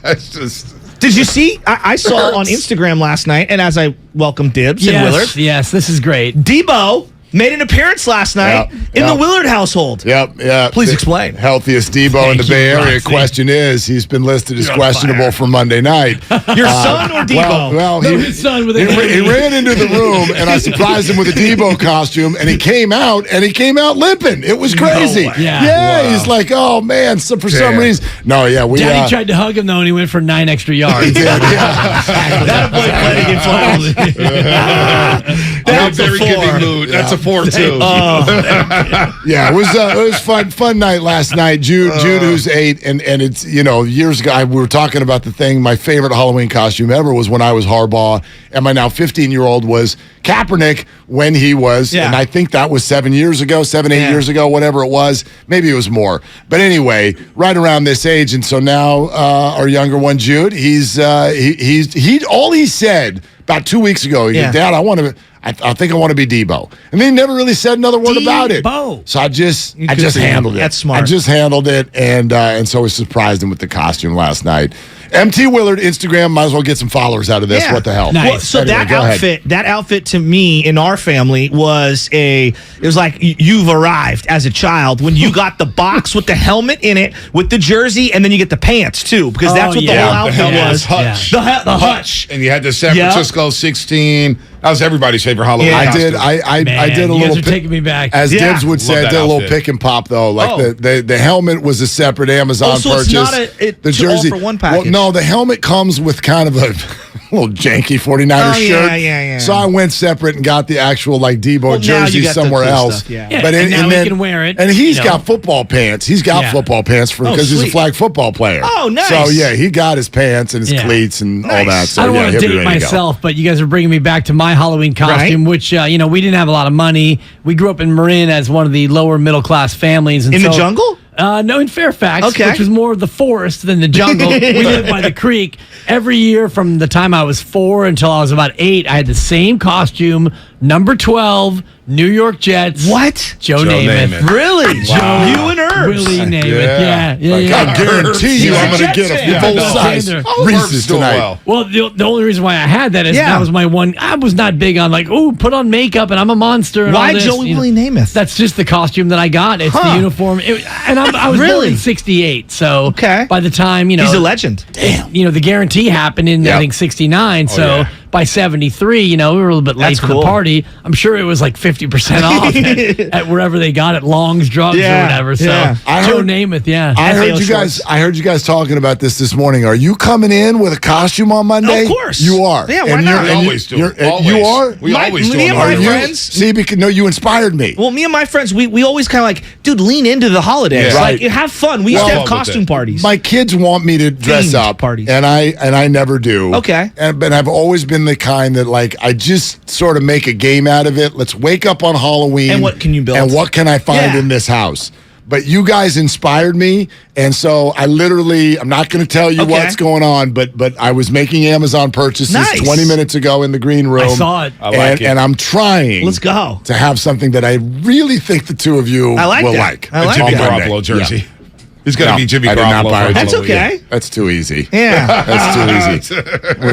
That's just. Did you see? I saw on Instagram last night, and as I welcome Dibs and Willard. Yes, this is great. Debo made an appearance last night in the Willard household. Yep. Please explain. Healthiest Debo in the Bay Area. Roxy. Question is, he's been listed as questionable for Monday night. Your son or Debo? Well, His son with he ran into the room, and I surprised him with a Debo costume, and he came out limping. It was crazy. No way. Yeah. He's like, oh, man, so for some reason. No, yeah. Daddy tried to hug him, though, and he went for 9 extra yards. That boy played against That's very giving mood. That's a 4-2. Yeah, it was fun night last night. Jude, who's 8, and it's years ago we were talking about the thing. My favorite Halloween costume ever was when I was Harbaugh, and my now 15-year-old was Kaepernick when he was, and I think that was 8 years ago, whatever it was. Maybe it was more, but anyway, right around this age, and so now our younger one, Jude, he's all he said about 2 weeks ago. He goes, Dad, I think I want to be Debo. And they never really said another word about it. So I just handled it. That's smart. I just handled it, and so I surprised him with the costume last night. MT Willard, Instagram, might as well get some followers out of this. Yeah. What the hell? Nice. Well, so Anyway, that outfit to me in our family was like you've arrived as a child when you got the box with the helmet in it with the jersey, and then you get the pants too, because that's what the whole outfit was. Hutch. The hutch. And you had the San Francisco 16. That was everybody's favorite Halloween costume. I did a you little. guys are taking me back. As Dibs would say, I Love did that a little outfit. pick and pop though. Like the helmet was a separate Amazon so purchase. it's not the jersey all for one package. Well, no, the helmet comes with kind of a little janky 49er shirt. Yeah. So I went separate and got the actual like Debo jersey somewhere else. But now we can wear it. And he's got football pants. He's got football pants because he's a flag football player. Oh, nice. So yeah, he got his pants and his cleats and all that. So I don't want to he'll be date ready to go. myself, but you guys are bringing me back to my Halloween costume, which, we didn't have a lot of money. We grew up in Marin as one of the lower middle class families. And In the jungle? No, in Fairfax, which was more of the forest than the jungle. We lived by the creek. Every year from the time I was 4 until I was about 8, I had the same costume, number 12, New York Jets. What? Joe Namath. Really? Wow. You and Ernst. Willie Namath. Yeah. I guarantee you I'm going to get a full-size Reese's tonight. Well, the only reason why I had that is that was my one. I was not big on put on makeup and I'm a monster. And why all this. Joey Willie Namath? That's just the costume that I got. It's the uniform. And I was born in 68. So by the time, he's a legend. Damn. The guarantee happened in, I think, 69. So by 73, we were a little bit late for the party. I'm sure it was like 50% off at wherever they got it, Long's Drugs or whatever. So Joe Namath, I heard you guys talking about this morning. Are you coming in with a costume on Monday? Of course. You are. Yeah, why not? We always do. You are? We always do. Me and my friends. See, because you inspired me. Well, me and my friends, we always kind of like, dude, lean into the holidays. Yeah. Like, have fun. We used to have costume parties. My kids want me to dress up, parties. and I never do. Okay. But I've always been the kind that I just sort of make a game out of it. Let's wake up on Halloween. And what can you build? And what can I find in this house? But you guys inspired me, and so I'm not going to tell you what's going on, but I was making Amazon purchases 20 minutes ago in the green room. I saw it. I like it. And I'm trying to have something that I really think the two of you will like. I like Jimmy that. Garoppolo jersey. Yeah. He's going to be Jimmy I did not Garoppolo. buy it. That's okay. That's too easy. Yeah. That's too easy.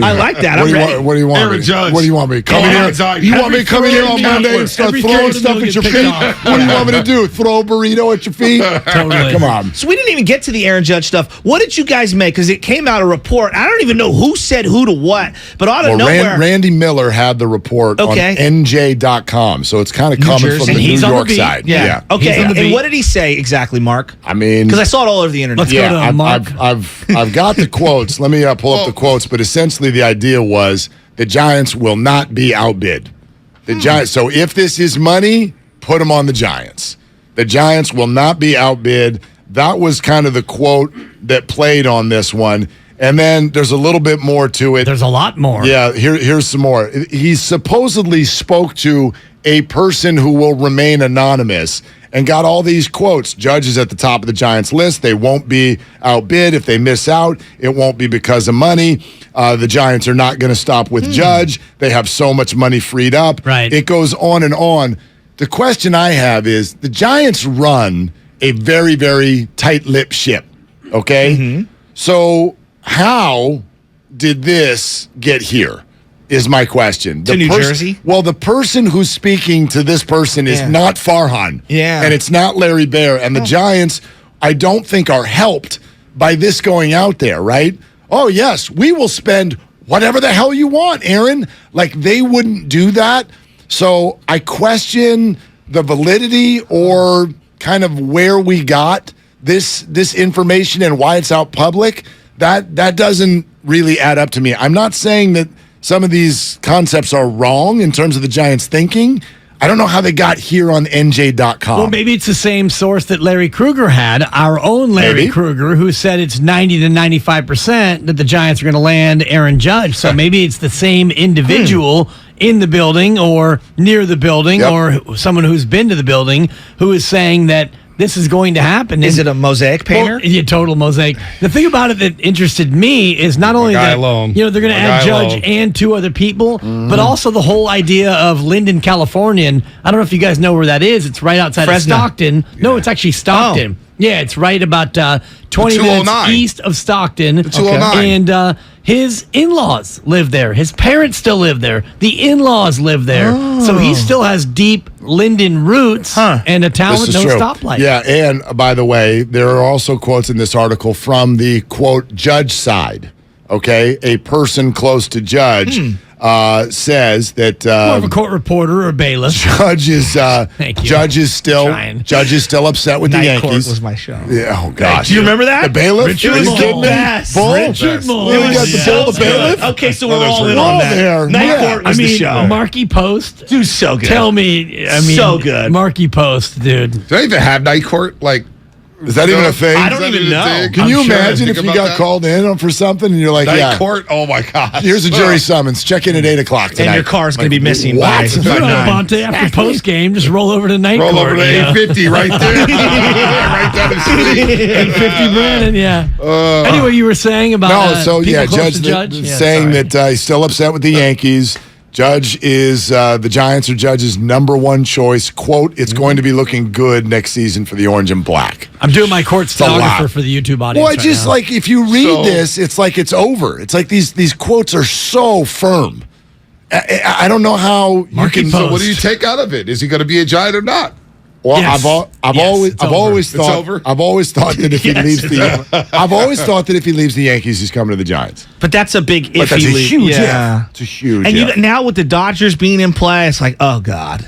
I like that. What do you want Aaron me? Judge. What do you want me to come in here? You want me to come in here on Monday and start throwing stuff at your feet? What do you want me to do? Throw a burrito at your feet? Totally. Come on. So we didn't even get to the Aaron Judge stuff. What did you guys make? Because it came out a report. I don't even know who said who to what, but out of nowhere. Randy Miller had the report on NJ.com, so it's kind of coming from the New York side. Yeah. Okay. And what did he say exactly, Mark? I mean, because I saw it all over the internet. I've got the quotes. Let me pull up the quotes. But essentially, the idea was the Giants will not be outbid. The Giants. So if this is money, put them on the Giants. The Giants will not be outbid. That was kind of the quote that played on this one. And then there's a little bit more to it. There's a lot more. Yeah. Here's some more. He supposedly spoke to a person who will remain anonymous and got all these quotes. Judge is at the top of the Giants list. They won't be outbid. If they miss out, it won't be because of money. The Giants are not going to stop with Judge. They have so much money freed up. Right. It goes on and on. The question I have is the Giants run a very, very tight-lipped ship, okay? So how did this get here? Is my question. To New Jersey? Well, the person who's speaking to this person is not Farhan. Yeah. And it's not Larry Bear. And the Giants, I don't think, are helped by this going out there, right? Oh, yes, we will spend whatever the hell you want, Aaron. Like, they wouldn't do that. So I question the validity or kind of where we got this information and why it's out public. That doesn't really add up to me. I'm not saying that some of these concepts are wrong in terms of the Giants' thinking. I don't know how they got here on NJ.com. Well, maybe it's the same source that Larry Krueger had, our own Larry Krueger, who said it's 90 to 95% that the Giants are going to land Aaron Judge. So maybe it's the same individual in the building or near the building or someone who's been to the building who is saying that this is going to happen. Is it a mosaic painter? Well, yeah, total mosaic. The thing about it that interested me is not only that they're going to add Judge and 2 other people, but also the whole idea of Linden, California. And I don't know if you guys know where that is. It's right outside of Stockton. Yeah. No, it's actually Stockton. Yeah, it's right about 20 minutes east of Stockton. The 209. And his in-laws live there. His parents still live there. The in-laws live there. So he still has deep Linden roots and a town with no stoplight. Yeah, and by the way, there are also quotes in this article from the, quote, Judge side, okay? A person close to Judge says that more of a court reporter or bailiff. Judge is still upset with the Yankees. Court was my show. Yeah, oh gosh. Do you remember that? The bailiff? Richard Bull. Richard Bull. We got the Bull, the bailiff. Okay, so we're all in on that. Night Court was the show. Marky Post. Dude, so good. Tell me, so good. Marky Post, dude. Do they even have Night Court? Like, is that even a thing? I don't even know. Can you imagine if you got called in for something and you're like, Night Court? Oh, my gosh. Here's a jury summons. Check in at 8 o'clock tonight. And your car's going to be missing by Bonte, after post game, just roll over to Night Court. Roll over to 850 right there. Right down the street. 850 Brandon, anyway, you were saying about Judge saying that he's still upset with the Yankees. Judge is the Giants are Judge's number one choice. Quote, it's going to be looking good next season for the orange and black. I'm doing my court stenographer for the YouTube audience. Well, just like if you read this, it's like it's over. It's like these quotes are so firm. I don't know how you can. So what do you take out of it? Is he going to be a Giant or not? Well, I've always thought that if he leaves the Yankees, he's coming to the Giants. But that's a big if. But that's a huge if. It's a huge if. And now with the Dodgers being in play, it's like, oh God.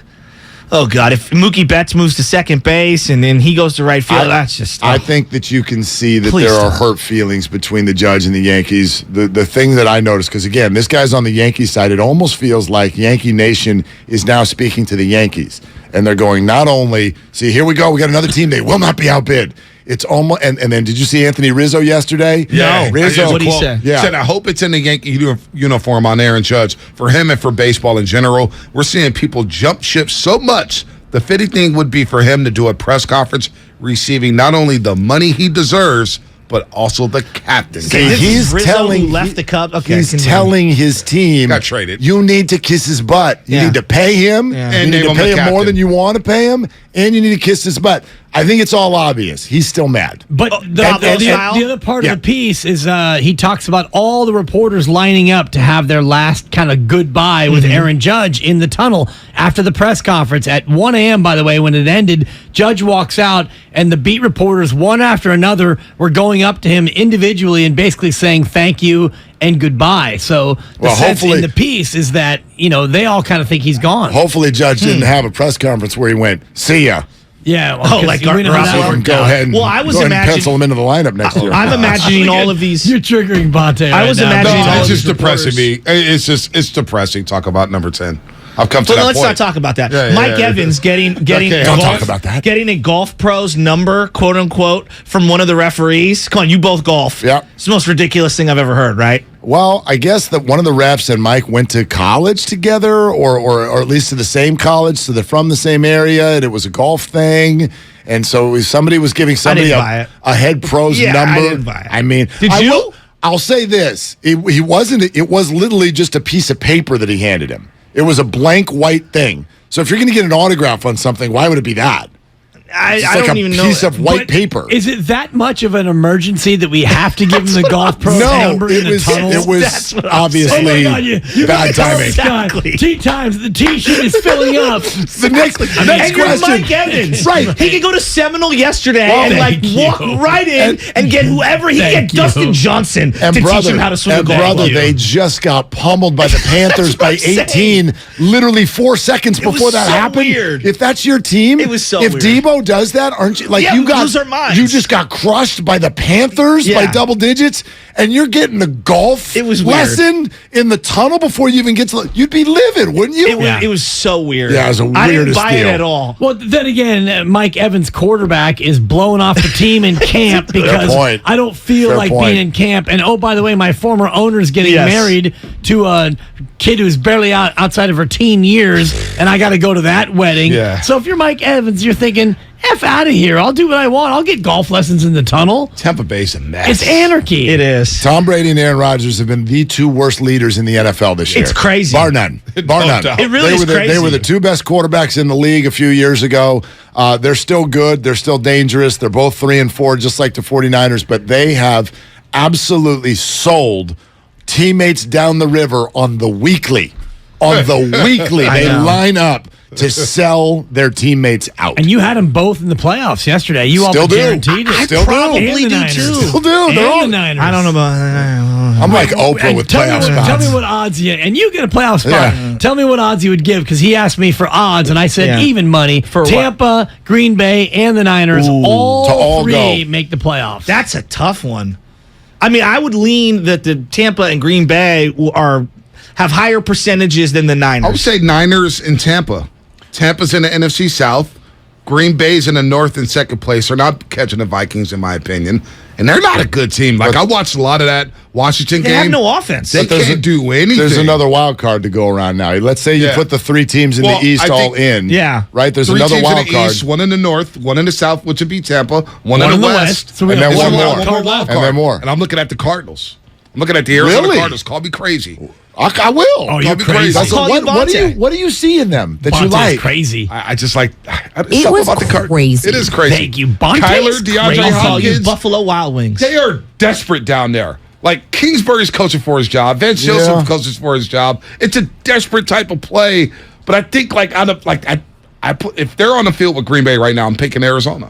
If Mookie Betts moves to second base and then he goes to right field, that's just. I think that you can see that there are hurt feelings between the Judge and the Yankees. The thing that I noticed, because again, this guy's on the Yankees side, it almost feels like Yankee Nation is now speaking to the Yankees. And they're going, not only, see, here we go, we got another team, they will not be outbid. It's almost, and then did you see Anthony Rizzo yesterday? No. Rizzo. What did he say? Yeah. He said, I hope it's in the Yankee uniform on Aaron Judge. For him and for baseball in general, we're seeing people jump ship so much. The fitting thing would be for him to do a press conference receiving not only the money he deserves, but also the captain. He's telling the Cubs. Okay, he's telling his team, got traded. You need to kiss his butt. You need to pay him. And you need to pay him more than you want to pay him, and you need to kiss his butt. I think it's all obvious. He's still mad. But the other part of the piece is he talks about all the reporters lining up to have their last kind of goodbye with Aaron Judge in the tunnel after the press conference. At 1 a.m., by the way, when it ended, Judge walks out, and the beat reporters, one after another, were going up to him individually and basically saying thank you and goodbye. So the sense in the piece is that, they all kind of think he's gone. Hopefully Judge didn't have a press conference where he went, see ya. Yeah. Like go ahead and, pencil him into the lineup next year. I'm imagining all of these. You're triggering Bonte. I was imagining all it's just depressing me. It's depressing. Talk about number 10. I've come to that let's point. not talk about that. Mike Evans getting don't talk about that. Getting a golf pro's number, quote unquote, from one of the referees. Come on, you both golf. Yeah. It's the most ridiculous thing I've ever heard, right? Well, I guess that one of the refs and Mike went to college together, or at least to the same college, so they're from the same area, and it was a golf thing. And so somebody was giving somebody a head pro's number. I didn't buy it. I mean, did you? I'll say this: it was literally just a piece of paper that he handed him. It was a blank white thing. So if you're going to get an autograph on something, why would it be that? I like don't a even know. piece of white But paper. Is it that much of an emergency that we have to give him the golf pro number in the tunnel? It was obviously Oh my God, you bad timing. Exactly. Tee times, the tee sheet is filling up. The next And you're question. Mike Evans. Right. He could go to Seminole yesterday Well, and like thank walk you. right in and get whoever. He Thank get Dustin you. Johnson to teach him how to swing a golf brother, club. they just got pummeled by the Panthers by what I'm 18, literally 4 seconds was before that so happened. weird. If that's your team, It was so if weird. Debo does that, aren't you like Yeah, you we got lose our minds. you just got crushed by the Panthers by Yeah. double digits, and you're getting the golf It was weird. lesson in the tunnel before you even get to. You'd be livid, wouldn't you? It was so weird. Yeah, it was the I didn't weirdest buy it deal. at all. Well, then again, Mike Evans, quarterback, is blowing off the team in camp because point. I don't feel Fair like point. being in camp. And oh, by the way, my former owner's getting Yes. married to a kid who's barely outside of her teen years, and I got to go to that wedding. Yeah. So if you're Mike Evans, you're thinking, F out of here. I'll do what I want. I'll get golf lessons in the tunnel. Tampa Bay's a mess. It's anarchy. It is. Tom Brady and Aaron Rodgers have been the two worst leaders in the NFL this year. It's crazy. Bar none. Bar No none. doubt. It really they is were the, crazy. They were the two best quarterbacks in the league a few years ago. They're still good. They're still dangerous. They're both 3-4, just like the 49ers, but they have absolutely sold teammates down the river on the weekly. On the weekly. I They know. line up to sell their teammates out. And you had them both in the playoffs yesterday. You all Still do. guaranteed it. I still do. probably And the do Niners. too. Still do. And They're all- the Niners. I don't know about. I'm like Oprah And with tell playoff me, spots. tell me what odds you and you get a playoff spot. Yeah. Tell me what odds you would give because he asked me for odds and I said Yeah. even money For what? Tampa, Green Bay, and the Niners to all all three go. make the playoffs. That's a tough one. I mean, I would lean that the Tampa and Green Bay have higher percentages than the Niners. I would say Niners and Tampa. Tampa's in the NFC South. Green Bay's in the North in second place. They're not catching the Vikings, in my opinion. And they're not a good team. Like, I watched a lot of that Washington they game. have no offense. They can't do anything. There's another wild card to go around now. Let's say you Yeah. put the three teams in Well, the East I all think- in. Yeah. Right? There's Three another teams in wild the card. East, one in the North, one in the South, which would be Tampa, one One in the West. So we And got then one one more more. wild One card. And then more. And I'm looking at the Cardinals. I'm looking at the Arizona Really? Cardinals. Call me crazy. I will. Oh, you're me crazy. crazy. That's Call you Bonte. what do you see in them that you Bonte's like? crazy. I just like It something was about the Cardinals. crazy. It is crazy. Thank you. Bonte's Kyler, DeAndre crazy. I'll call you Hopkins. Buffalo Wild Wings. They are desperate down there. Like Kingsbury's coaching for his job. Vance Yeah. Joseph coaches for his job. It's a desperate type of play. But I think like out of like I put if they're on the field with Green Bay right now, I'm picking Arizona.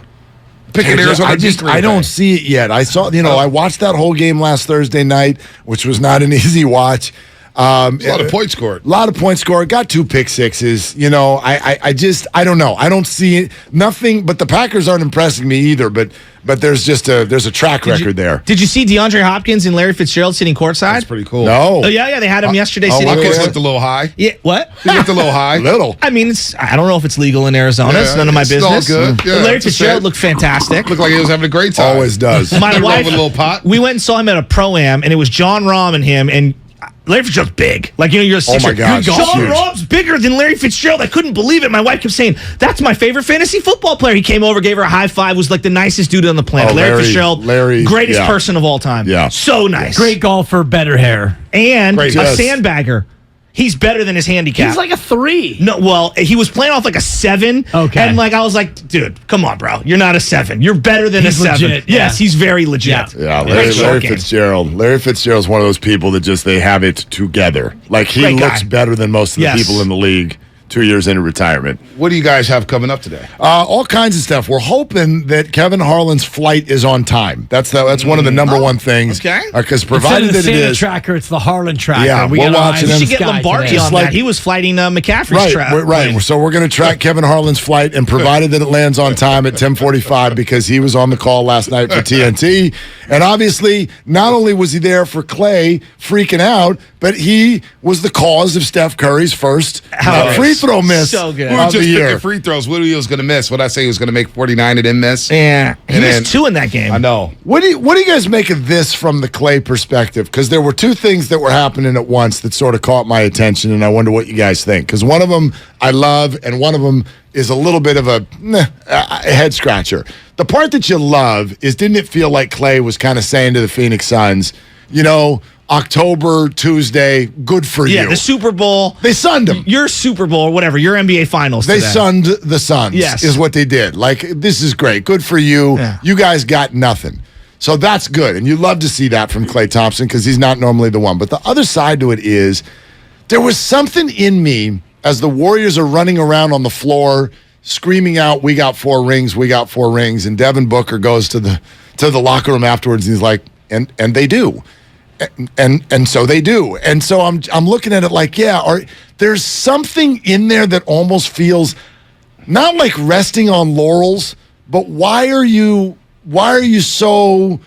Picking Arizona. to beat Green I don't Bay. see it yet. I saw, I watched that whole game last Thursday night, which was not an easy watch. A lot of points scored. A lot of points scored. Got 2 pick sixes. I don't know. I don't see it. Nothing. But the Packers aren't impressing me either. But there's a track record there. Did you see DeAndre Hopkins and Larry Fitzgerald sitting courtside? That's pretty cool. No. Oh yeah, they had him yesterday sitting Hopkins courtside. looked a little high. Yeah, what? He looked a little high. Little. I mean, I don't know if it's legal in Arizona. It's Yeah, none of my it's all business. good. Yeah, Larry it's a Fitzgerald shame. looked fantastic. Looked like he was having a great time. Always does. My Rolled wife, with a little pot. we went and saw him at a pro-am, and it was John Rahm and him, and Larry Fitzgerald's big. Like, you're a sixer. my gosh, John huge. Rahm's bigger than Larry Fitzgerald. I couldn't believe it. My wife kept saying, that's my favorite fantasy football player. He came over, gave her a high five, was like the nicest dude on the planet. Oh, Larry Fitzgerald, greatest yeah. person of all time. Yeah. So nice. Great golfer, better hair. And Great. a Yes. sandbagger. He's better than his handicap. He's like a 3. No, well, he was playing off like a 7. Okay. And I was like, dude, come on, bro. You're not a 7. You're better than He's a 7. legit, Yes, yeah. he's very legit. Yeah, Great Larry short game. Fitzgerald. Larry Fitzgerald's one of those people that just they have it together. Like he Great guy. looks better than most of the Yes. people in the league 2 years into retirement. What do you guys have coming up today? All kinds of stuff. We're hoping that Kevin Harlan's flight is on time. That's one of the number one things. okay. Because Instead provided of the that it Santa is. tracker, it's the Harlan tracker. Yeah, we we're got our watching eyes them. We in should the get sky Lombardi today. on like- that. He was flighting McCaffrey's Right, trap. right. So we're going to track Kevin Harlan's flight, and provided that it lands on time at 10:45, because he was on the call last night for TNT. And obviously, not only was he there for Klay freaking out, but he was the cause of Steph Curry's first free throw miss So good. We were of the just year. picking free throws. What he was going to miss? What I say he was going to make 49 and didn't miss? Yeah. He And missed then- 2 in that game. I know. What do you guys make of this from the Klay perspective? Because there were 2 things that were happening at once that sort of caught my attention, and I wonder what you guys think. Because one of them I love, and one of them is a little bit of a head scratcher. The part that you love is, didn't it feel like Klay was kind of saying to the Phoenix Suns, October, Tuesday, good for you. Yeah, the Super Bowl. They sunned them. Your Super Bowl or whatever, your NBA Finals They today. sunned the Suns, is what they did. Like, this is great. Good for you. Yeah. You guys got nothing. So that's good. And you love to see that from Klay Thompson because he's not normally the one. But the other side to it is there was something in me as the Warriors are running around on the floor screaming out, "We got 4 rings, we got 4 rings." And Devin Booker goes to the locker room afterwards and he's like, and they do. And so they do. And so I'm looking at it like, there's something in there that almost feels not like resting on laurels, but why are you so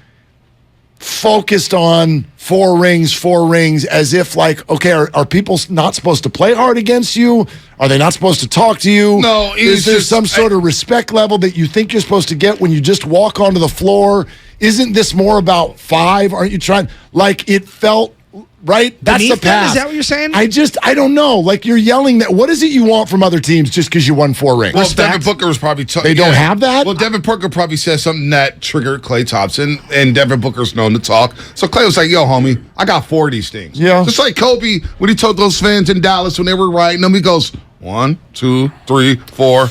focused on 4 rings as if like, okay, are people not supposed to play hard against you? Are they not supposed to talk to you? No, is there some sort of respect level that you think you're supposed to get when you just walk onto the floor? Isn't this more about 5? Aren't you trying? Like, it felt right. That's the pass. Is that what you're saying? I don't know. Like, you're yelling that. What is it you want from other teams just because you won 4 rings? Well, Devin Booker was probably they don't have that. Well, Devin Booker probably said something that triggered Klay Thompson, and Devin Booker's known to talk. So Klay was like, "Yo, homie, I got 4 of these things." Yeah, just like Kobe when he told those fans in Dallas when they were writing him, he goes, 1, 2, 3, 4.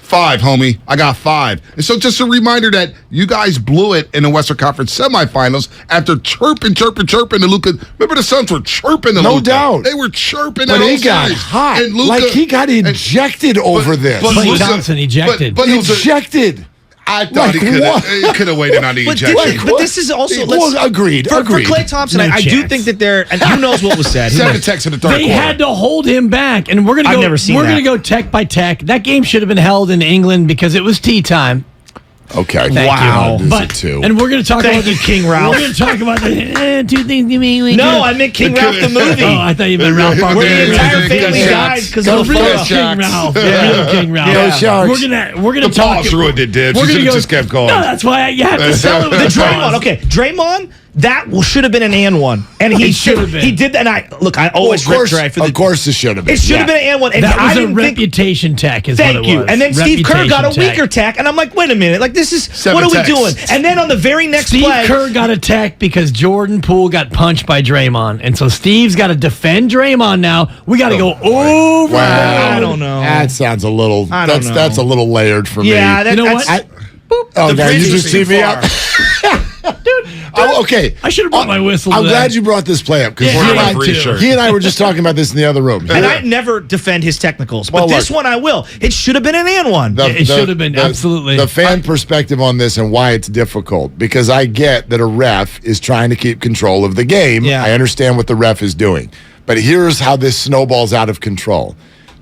5, homie. I got 5. And so just a reminder that you guys blew it in the Western Conference semifinals after chirping to Luka. Remember the Suns were chirping to Luka. No doubt. They were chirping but at he got hot. And Luka, like he got ejected over this. Klay Thompson ejected. But ejected. I thought he could have waited on the ejection. But this is also agreed. For Klay Thompson, I do think that and who knows what was said. Send a text in the third quarter. They had to hold him back, and we're going to go tech by tech. That game should have been held in England because it was tea time. Okay. Wow. And we're going to talk about King Ralph. We're going to talk about the 2 things you mean. No, I meant King Ralph the movie. Oh, I thought you meant Ralph. Where the entire family died because of the photo. King Ralph. Real King Ralph. Yeah. We're gonna talk. The pause ruined it, Dibs. You should have just kept going. No, that's why you have to sell it with the Draymond. Okay, Draymond. That should have been an and one, and he should have been. He did that. And I always rip Dre for the. Of course, it should have been. It should have been an and one. And that was a reputation tech. Is thank what it you. was. And then Steve Kerr got a weaker tech, and I'm like, wait a minute, like this is what are we doing? And then on the very next play, Steve Kerr got a tech because Jordan Poole got punched by Draymond, and so Steve's got to defend Draymond now. We got to go over. Wow. I don't know. That sounds a little. That's a little layered for me. Yeah, you know what? Now you just see me up. Dude, okay. I should have brought my whistle. I'm glad you brought this play up because he and I were just talking about this in the other room. And I never defend his technicals, but this one I will. It should have been an and one. It should have been, absolutely. The fan perspective on this and why it's difficult, because I get that a ref is trying to keep control of the game. Yeah. I understand what the ref is doing. But here's how this snowballs out of control.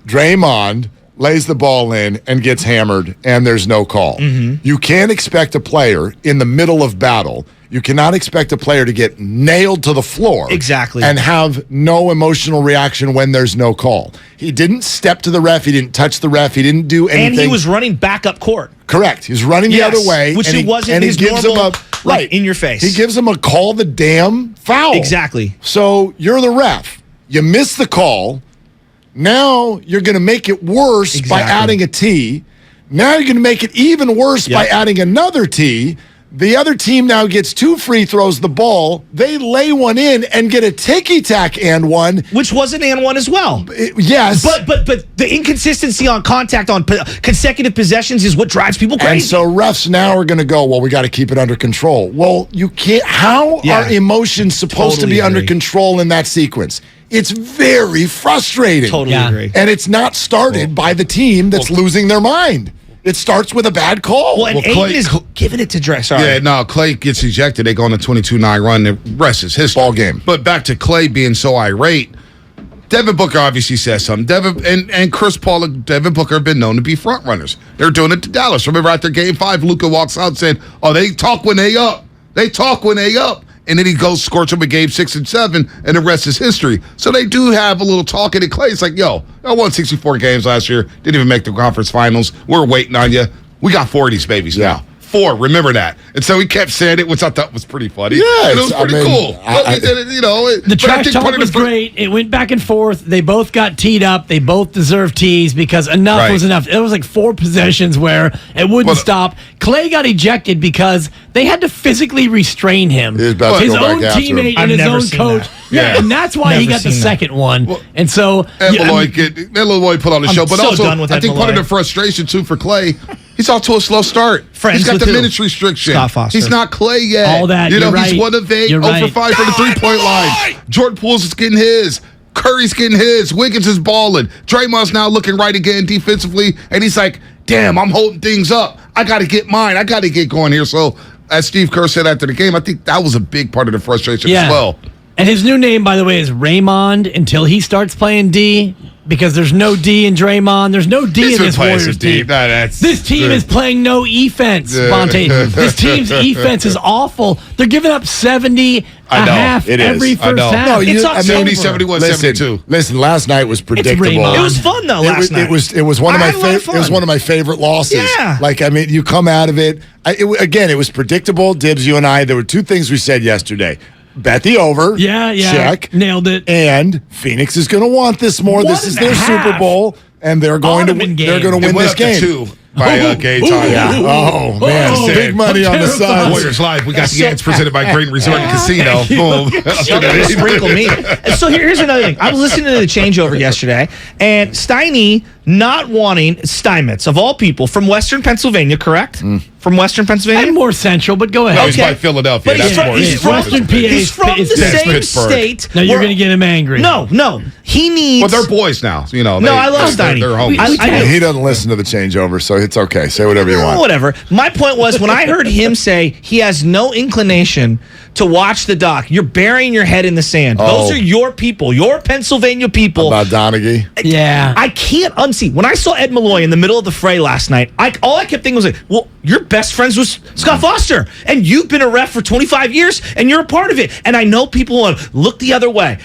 Draymond lays the ball in and gets hammered, and there's no call. Mm-hmm. You can't expect a player in the middle of battle. You cannot expect a player to get nailed to the floor. Exactly. And have no emotional reaction when there's no call. He didn't step to the ref. He didn't touch the ref. He didn't do anything. And he was running back up court. Correct. He's running the other way. Which it wasn't his normal, in your face. He gives him a call the damn foul. Exactly. So you're the ref. You miss the call. Now you're going to make it worse by adding a T. Now you're going to make it even worse by adding another T. The other team now gets 2 free throws the ball. They lay one in and get a ticky-tack and one. Which was an and one as well. Yes. But the inconsistency on contact on consecutive possessions is what drives people crazy. And so refs now are going to go, well, we got to keep it under control. Well, you can't. How are emotions supposed to be under control in that sequence? It's very frustrating. Totally agree. And it's not started by the team that's losing their mind. It starts with a bad call. Well, and Ayton is giving it to Dre. Sorry. Yeah, no, Klay gets ejected. They go on a 22-9 run. The rest is history. Ball game. But back to Klay being so irate, Devin Booker obviously says something. Devin and Chris Paul and Devin Booker have been known to be front runners. They're doing it to Dallas. Remember after Game 5, Luka walks out saying, oh, they talk when they up. They talk when they up. And then he goes scorch him in Game 6 and 7, and the rest is history. So they do have a little talking to Klay. It's like, yo, I won 64 games last year. Didn't even make the conference finals. We're waiting on you. We got 4 of these babies now. 4. Remember that. And so he kept saying it, which I thought was pretty funny. Yeah, and it was pretty cool. The trash talk was great. It went back and forth. They both got teed up. They both deserved tees because enough was enough. It was like 4 possessions where it wouldn't stop. Klay got ejected because they had to physically restrain him. His own teammate and his own coach. Yeah, and that's why he got the second one. Well, and so Ed Malloy put on the show. But also, I think part of the frustration, too, for Klay, he's off to a slow start. He's got the minutes restriction. Scott Foster. He's not Klay yet. All that, he's 1 of 8, 0 for 5 from the three-point line. Jordan Poole's is getting his. Curry's getting his. Wiggins is balling. Draymond's now looking right again defensively. And he's like, damn, I'm holding things up. I got to get mine. I got to get going here. So, as Steve Kerr said after the game, I think that was a big part of the frustration as well. And his new name, by the way, is Raymond until he starts playing D, because there's no D in Draymond. There's no D in this Warriors team. This team is playing no offense, Bonte. This team's defense is awful. They're giving up 70 a half every first half. It's 70, 71, 72. Listen, last night was predictable. It was fun though. Last night it was one of my favorite. It was one of my favorite losses. Yeah. Like, I mean, you come out of it. It was predictable. Dibs, you and I. There were 2 things we said yesterday. Bet the over. Yeah. Check. Nailed it. And Phoenix is going to want this more. This is their Super Bowl, and they're going to win. They're going to win this game. 2 by game time. Yeah. Oh man, big money on the Suns. Warriors Live. We got the ads presented by Great Resort and Casino. Boom. Sprinkle me. So here's another thing. I was listening to the Changeover yesterday, and Steiny not wanting Steinmetz, of all people, from Western Pennsylvania, correct? From Western Pennsylvania? And more central, but go ahead. No, he's by Philadelphia. But he's from Western PA. He's from the same state. No, you're going to get him angry. No. He needs... Well, they're boys now. I love Steiny. They're homies. He doesn't listen to the Changeover, so it's okay. Say whatever you want. Whatever. My point was, when I heard him say he has no inclination to watch the doc, you're burying your head in the sand. Those are your people, your Pennsylvania people. About Donaghy? Yeah. I can't unsee. When I saw Ed Malloy in the middle of the fray last night, all I kept thinking was like, well, your best friends was Scott Foster, and you've been a ref for 25 years, and you're a part of it. And I know people want to look the other way.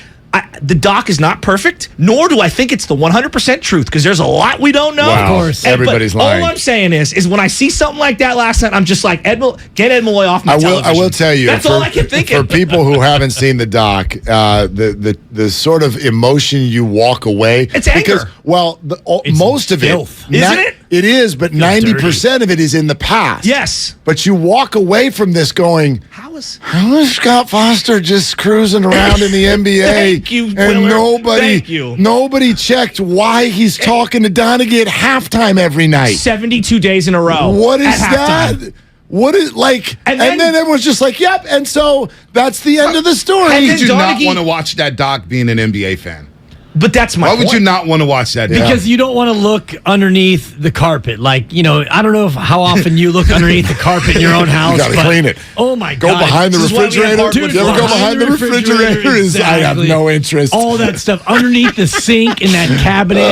The doc is not perfect, nor do I think it's the 100% truth, because there's a lot we don't know. Wow. Of course. Everybody's lying. All I'm saying is when I see something like that last night, I'm just like, get Ed Malloy off my television. I will tell you. That's all I kept thinking. For people who haven't seen the doc, the sort of emotion you walk away. It's anger. Because, most of filth. Isn't it? It is, but 90% of it is in the past. Yes. But you walk away from this going, how is Scott Foster just cruising around in the NBA? Thank you, and Willard. nobody checked why he's talking to Donaghy at halftime every night. 72 days in a row. What is that? What is like? And then everyone's just like, "Yep." And so that's the end of the story. Why would you not want to watch that doc being an NBA fan? But that's my point. Why would you not want to watch that? Because you don't want to look underneath the carpet. Like, I don't know how often you look underneath the carpet in your own house. You got to clean it. Oh, my God. God. Go behind the refrigerator. Dude, you ever go behind the refrigerator? Exactly. I have no interest. All that stuff underneath the sink in that cabinet.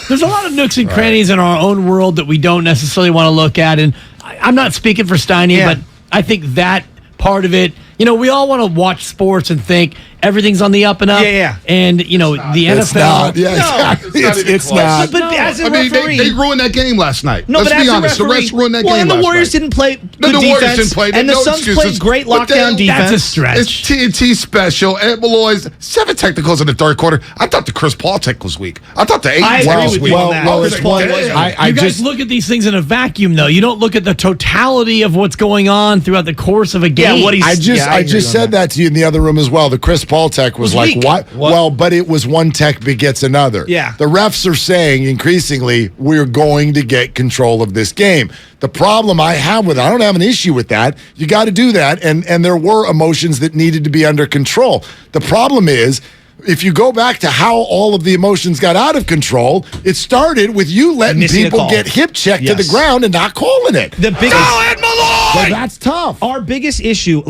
There's a lot of nooks and crannies in our own world that we don't necessarily want to look at. And I'm not speaking for Steiny, but I think that part of it, we all want to watch sports and think everything's on the up and up. Yeah. And, the NFL. It's not. Yeah, exactly. It's not. But as a referee. They ruined that game last night. No, Let's but be as honest. a referee, the refs ruined that game and the last Warriors night. didn't play good the defense. Warriors didn't play. And the no Suns excuses. played great lockdown defense. That's a stretch. It's TNT special. Ed Malloy's 7 technicals in the third quarter. I thought the Chris Paul tech was weak. I thought the 8 was weak. You guys look at these things in a vacuum, though. You don't look at the totality of what's going on throughout the course of a game. Yeah, I just said that to you in the other room as well. The Chris Paul tech was like, weak. what? Well, but it was one tech begets another. Yeah. The refs are saying increasingly, we're going to get control of this game. The problem I have with it, I don't have an issue with that. You got to do that. And there were emotions that needed to be under control. The problem is, if you go back to how all of the emotions got out of control, it started with you letting people get hip checked to the ground and not calling it. The biggest, Ed Malloy! Well, that's tough. Our biggest issue,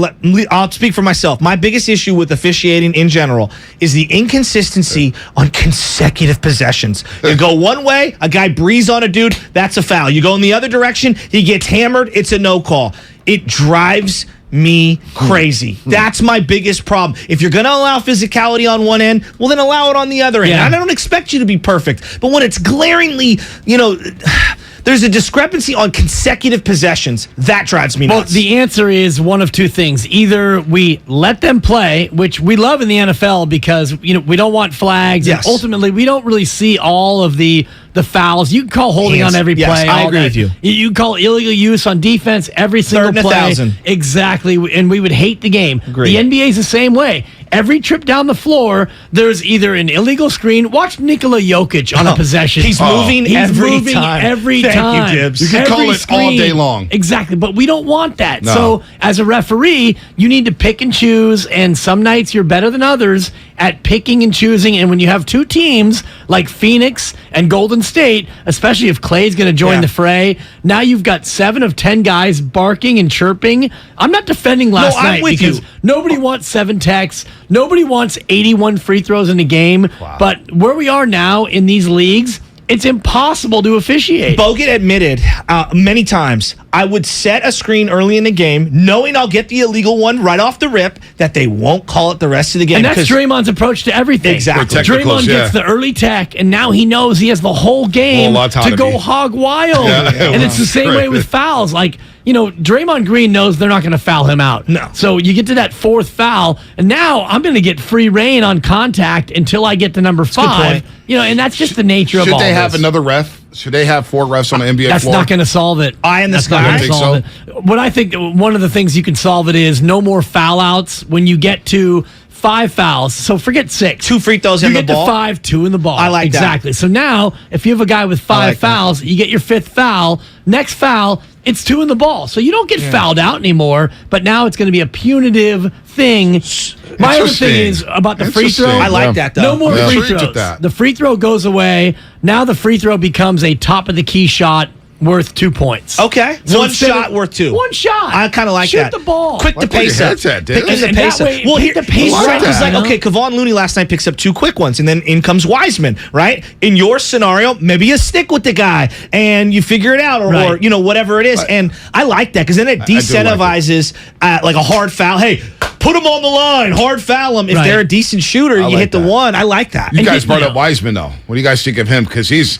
I'll speak for myself, my biggest issue with officiating in general is the inconsistency on consecutive possessions. You go one way, a guy breathes on a dude, that's a foul. You go in the other direction, he gets hammered, it's a no call. It drives me crazy. That's my biggest problem. If you're going to allow physicality on one end, well, then allow it on the other end. I don't expect you to be perfect, but when it's glaringly, the There's a discrepancy on consecutive possessions. That drives me nuts. Well, the answer is one of two things. Either we let them play, which we love in the NFL because we don't want flags. Yes. And ultimately, we don't really see all of the fouls. You can call holding on every play. Yes, I agree with you. You can call illegal use on defense every single Third and play. 1,000. Exactly, and we would hate the game. Agreed. The NBA is the same way. Every trip down the floor, there's either an illegal screen. Watch Nikola Jokic on a possession. He's moving every time. Every Thank time. you, Dibs. You can call it all day long. Exactly, but we don't want that. No. So as a referee, you need to pick and choose, and some nights you're better than others at picking and choosing. And when you have two teams like Phoenix and Golden State, especially if Clay's going to join the fray, now you've got 7 of 10 guys barking and chirping. I'm not defending last I'm night with because you. nobody wants 7 techs. Nobody wants 81 free throws in a game. Wow. But where we are now in these leagues, it's impossible to officiate. Bogut admitted many times, I would set a screen early in the game, knowing I'll get the illegal one right off the rip, that they won't call it the rest of the game. And that's Draymond's approach to everything. Exactly. Draymond gets the early tech, and now he knows he has the whole game to go hog wild. And it's the same way with fouls. Like, Draymond Green knows they're not going to foul him out. No. So you get to that 4th foul, and now I'm going to get free reign on contact until I get to number 5. And that's just the nature of all Should they have this. another ref? Should they have 4 refs on the NBA That's floor? not going to solve it. Eye in the That's not sky? gonna Think solve so? it. What I think one of the things you can solve it is no more foul outs when you get to 5 fouls. So forget 6. 2 free throws in the ball. You get to 5, 2 in the ball. I like that. exactly. So now, if you have a guy with 5 fouls, you get your 5th foul. Next foul, it's 2 in the ball. So you don't get fouled out anymore, but now it's going to be a punitive thing. My other thing is about the free throw. I like that, though. No more free Intrigued with throws. that. The free throw goes away. Now the free throw becomes a top of the key shot worth 2 points. Okay. So One instead shot of- worth 2. One shot. I kind of like that. Shoot the ball. Quick to Like where pace your up. head's at, Dibs. Picking the And pace that up. way, Well, pick here, the pace he's up, like, you know? okay, Kevon Looney last night picks up 2 quick ones, and then in comes Wiseman, right? In your scenario, maybe you stick with the guy, and you figure it out, or whatever it is. And I like that, because then it decentivizes like a hard foul. Hey, put him on the line, hard foul him. If they're a decent shooter, you like hit the that. one. I like that. You guys brought up Wiseman, though. What do you guys think of him? Because he's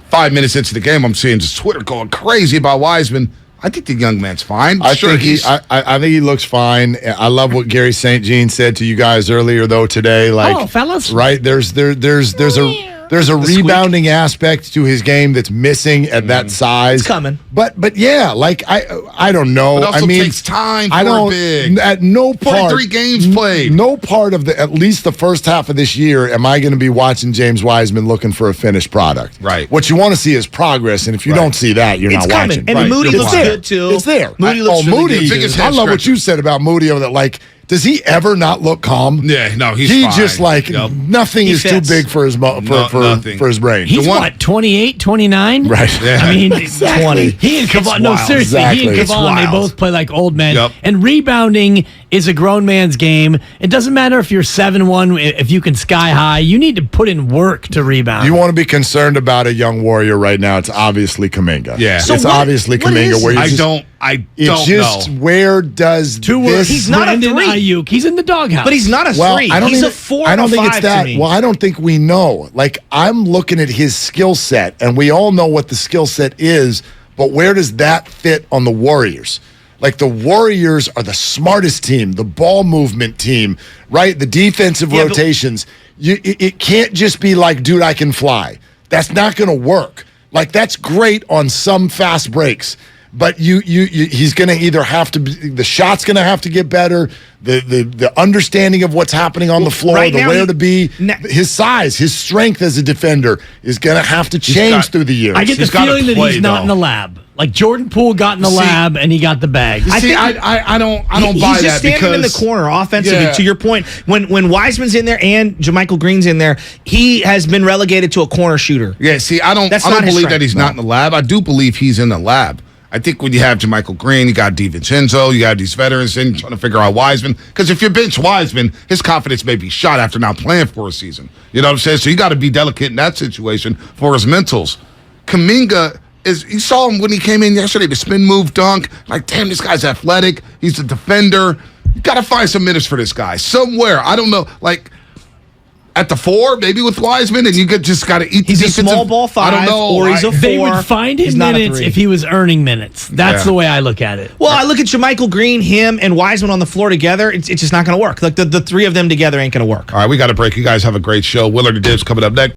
5 minutes into the game. I'm seeing just Twitter going crazy about Wiseman. I think the young man's fine. I think he looks fine. I love what Gary St. Jean said to you guys earlier, though, today. Like, fellas. right? There's a rebounding aspect to his game that's missing at that size. It's coming. But yeah, like I don't know. It also I mean, takes time I for don't. big. At no part, 43 games played. No part of at least the first half of this year am I going to be watching James Wiseman looking for a finished product. Right. What you want to see is progress, and if you don't see that, you're It's not coming. watching. And Moody It's looks there. good, too. It's there. Moody looks really Moody. good, Biggest I head love what scratcher. you said about Moody. That like. Does he ever not look calm? Yeah, no, he's he fine. just like Yep. nothing He is fits. too big for his nothing. for his brain. He's The one- what, 28, 29? Right. Yeah. I mean, 20. He and It's Kevon, no, wild. seriously, he Exactly. and It's Kevon, they wild. both play like old men. Yep. And rebounding is a grown man's game. It doesn't matter if you're 7-1, if you can sky high. You need to put in work to rebound. You want to be concerned about a young warrior right now? It's obviously Kuminga. Yeah. So it's what- obviously what Kuminga. is Where it? you I just, don't It's just know. where does 2 this? words. He's not a Brandon 3. Ayuk. He's in the doghouse. But he's not a 3. Well, I don't He's think a 4 I don't or think 5 it's that. to me. Well, I don't think we know. Like I'm looking at his skill set, and we all know what the skill set is. But where does that fit on the Warriors? Like the Warriors are the smartest team, the ball movement team, right? The defensive Yeah, but- rotations. It can't just be like, dude, I can fly. That's not going to work. Like that's great on some fast breaks. But he's going to either have to be, the shot's going to have to get better. The understanding of what's happening on the floor, right the now where to be, his size, his strength as a defender is going to have to change through the years. I get the He's gotta feeling that play, he's not though. in the lab. Like Jordan Poole got in the lab and he got the bag. I don't He's buy just that standing because in the corner offensively. Yeah. To your point, when Wiseman's in there and JaMychal Green's in there, he has been relegated to a corner shooter. Yeah, see, I don't That's believe not his that strength. he's not in the lab. I do believe he's in the lab. I think when you have JaMychal Green, you got DiVincenzo, you got these veterans in trying to figure out Wiseman. Because if you bench Wiseman, his confidence may be shot after not playing for a season. You know what I'm saying? So you got to be delicate in that situation for his mentals. Kuminga you saw him when he came in yesterday, the spin move dunk. Like, damn, this guy's athletic. He's a defender. You got to find some minutes for this guy somewhere. I don't know. Like, at the 4, maybe with Wiseman, and you just got to eat. He's a small ball 5, I don't know, or he's a 4. They would find him minutes if he was earning minutes. That's the way I look at it. Well, I look at JaMychal Green, him, and Wiseman on the floor together. It's just not going to work. Like the 3 of them together ain't going to work. All right, we got a break. You guys have a great show. Willard and Dibs coming up next.